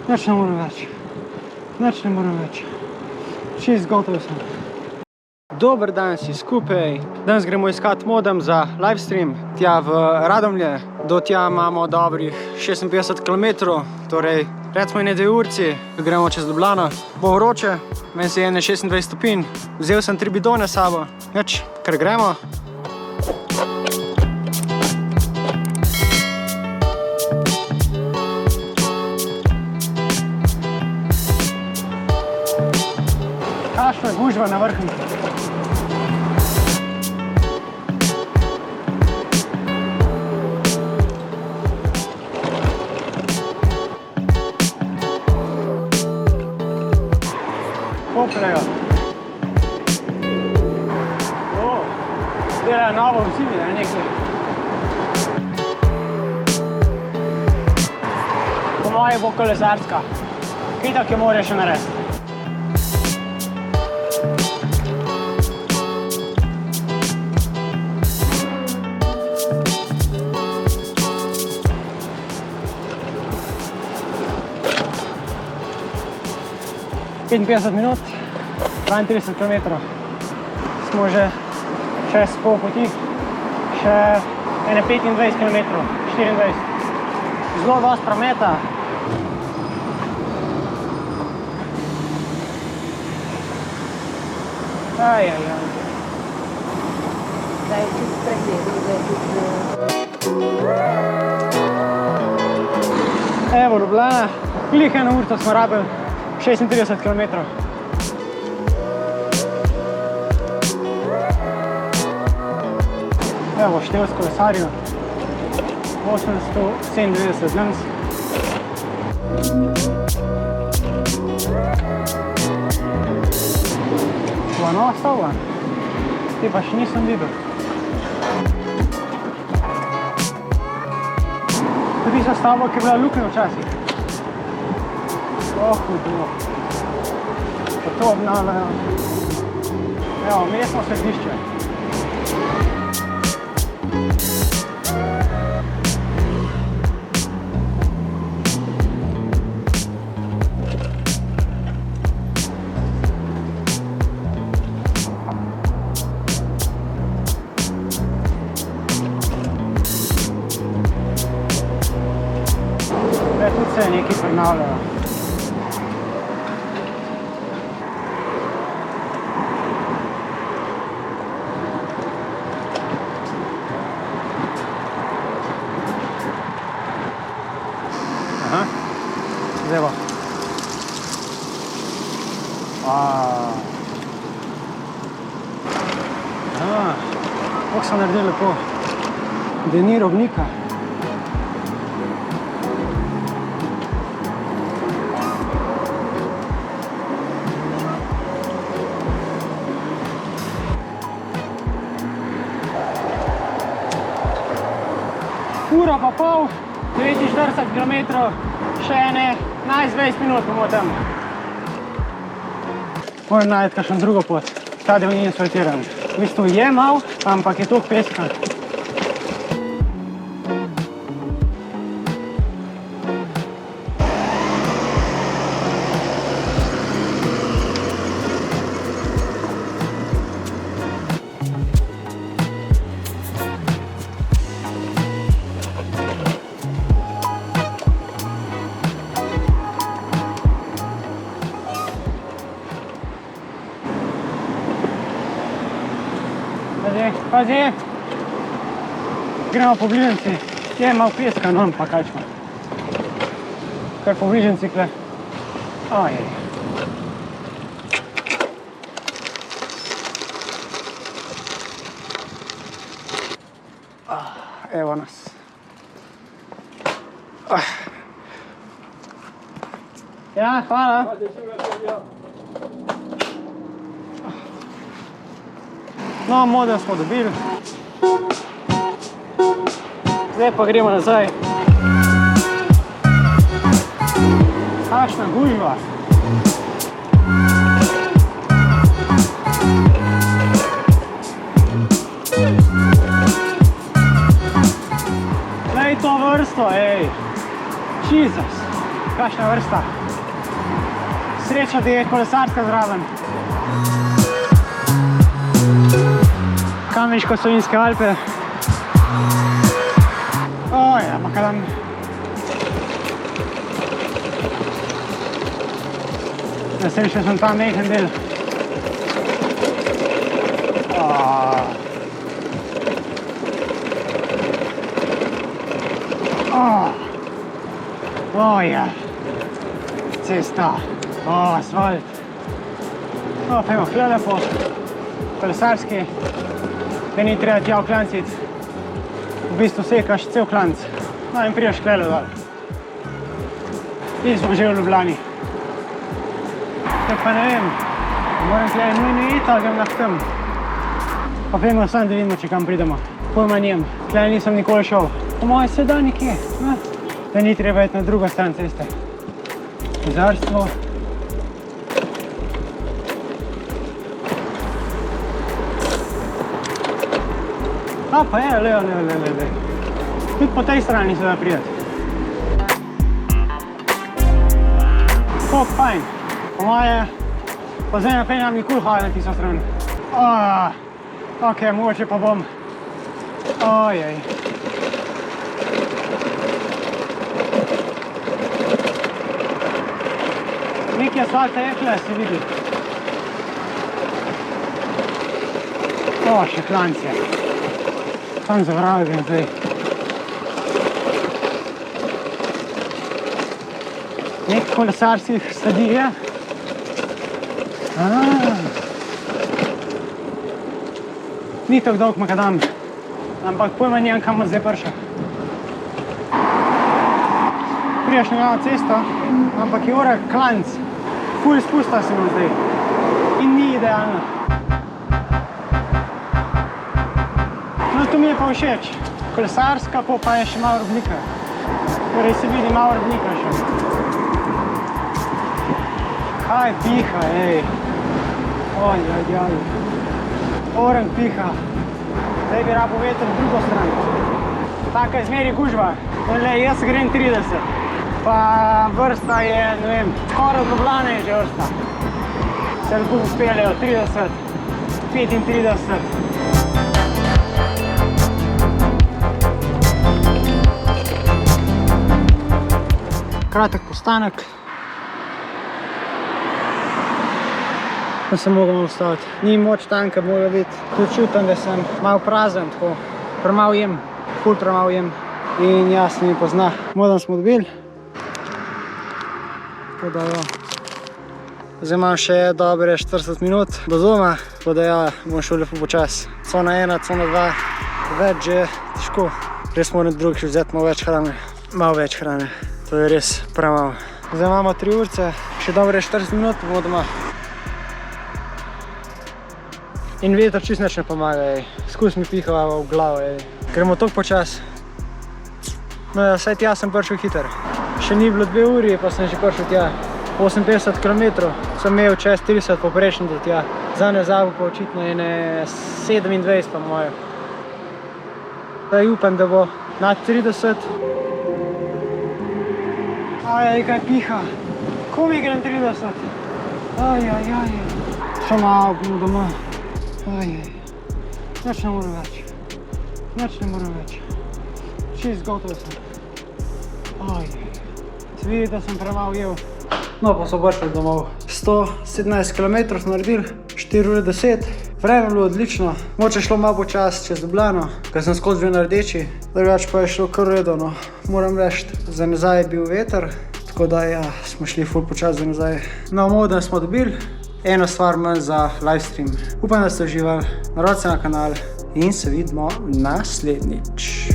Nič ne morem več. Nič ne morem več. Čist gotov sem. Dober dan si skupaj. Danes gremo iskat modem za livestream tja v Radomlje. Do tja imamo dobrih 56 km, torej recimo ene 2 urci. Gremo čez Ljubljano. Bo vroče, meni se je 26 stopinj. Vzel sem 3 bidone s sabo. Nič, ker gremo. Kakšna je gužva na vrhu. Poprejo. Delajo novo v zimi, ne nekaj. Po moje bo kolesarska. Itak jo moraš še narediti. – 55 minut, 32 km. Smo že čez pol poti, še ene 25 km, 24. Zelo dosti prometa. Zdaj je čist pregledal, da je tudi... Evo, Ljubljana. Glih eno urto smo rabili. 36 km. Evo, štel s kolesarjo. 897 danes. Tvoja nova stavba? Te pa še nisem videl. Tudi so stavba, ki je bila luknja včasih. Hudo. Pa to obnavljajo. Evo, mestno središče. Tudi se nekaj prenavljajo. Zdaj bo. Kako so naredili lepo. Da ni robnika. Ura pa pol, 49 km, še ene 15-20 minut bomo tam. Moram najti kakšno drugo pot. Ta del ni asfaltiran. V bistvu je mal, ampak je toliko peska. Pazi, gremo po bližnjici, je malo peska, no pa kaj ćemo. Kar po bližnjici kle. Ojej. Evo nas. Ja, hvala. No, modem smo dobili. Zdaj pa gremo nazaj. Kakšna gužva. Glej to vrsto, ej. Jesus. kakšna vrsta. Sreča, da je kolesarska zraven. Kamniško-Savinjske Alpe. Ja, makadam. Nasrečen sem tam mehen del. Ja. Cesta. Asfalt. Pojmo hlele po kolesarski. Da ni treba tja v klancit. V bistvu sekaš cel klanc. In priješ hlele dol. In smo že v Ljubljani. Pa ne vem, moram tle nujno iti, ali grem lahko tam. Pa pojmo sam, da vidimo, če kam pridemo. Pojma njem, tle nisem nikoli šel. Po moje se da nekje, da ni treba iti na drugo stran ceste. Gozarstvo. Pa je, le. Tudi po tej strani se da prijeti. Koliko fajn. Po moje, pa zdaj naprej nam nikoli hoditi na tisto stran. Ok, mogoče pa bom. Ojej. Nekaj asfalta je tle, se vidi. Še klance. Tam zavravi grem zdaj. Nekaj kolesarskih stadi je. Ni tako dolg makadam, ampak pojma nijem, kam zdaj prišel. Priješ na glavno cesto, ampak je ura klanc. Ful spusta se vam zdaj. In ni idealno. No, to mi je pa všeč. Kolesarska, pa je še malo robnika. Torej se vidi malo robnika še. Kaj piha, ej. Ojoj. Oren piha. Zdaj bi rabo veter v drugo stran. Taka je zmeri gužva. Jaz grem 30. Pa vrsta je, ne vem, skoraj od Ljubljane je že vrsta. Se lahko uspeljejo 30, 35. Kratek postanek. Sem mogel malo ustaviti. Ni moč tanka, mora biti. Tudi čutim, da sem malo prazen, tako. Premalo jem, ful premalo jem. In ja, se mi pozna. Modem smo dobili. Tako da jo. Zdaj imam še dobre 40 minut do doma. Tako da ja, bom šel lepo počas. Cona 1, cona 2. Več že težko. Res moram drugič vzeti malo več hrane. Malo več hrane. To je res premalo. Zdaj imamo 3 urce. Še dobre 40 minut, bomo doma. In veter čist nič ne pomaga, skus mi piha v glavo, gremo toliko počas. No ja, saj tja sem prišel hiter. Še ni bilo 2 uri, pa sem že prišel tja. 58 km sem imel čez 30 poprečen do tja. Za nazavo pa očitno je 27 pa mojo. Zdaj upam, da bo nad 30. Kaj piha. Ko mi grem 30? Še malo bomo doma. Nič ne moram več. Čist gotov sem. Se vidi, da sem premalo jedel. No, pa so prišli domov. 117 km smo naredili, 4 ure 10. Vreme je bilo odlično. Moče šlo malo počas čez Ljubljano, ker sem skozi bil na rdeči. Drugače pa je šlo kar redo, no. Moram reči, za nazaj je bil veter. Tako da ja, smo šli ful počas za nazaj. No, modem smo dobili. Eno stvar manj za livestream. Upam, da ste uživali. Naročite se na kanal in se vidimo naslednjič.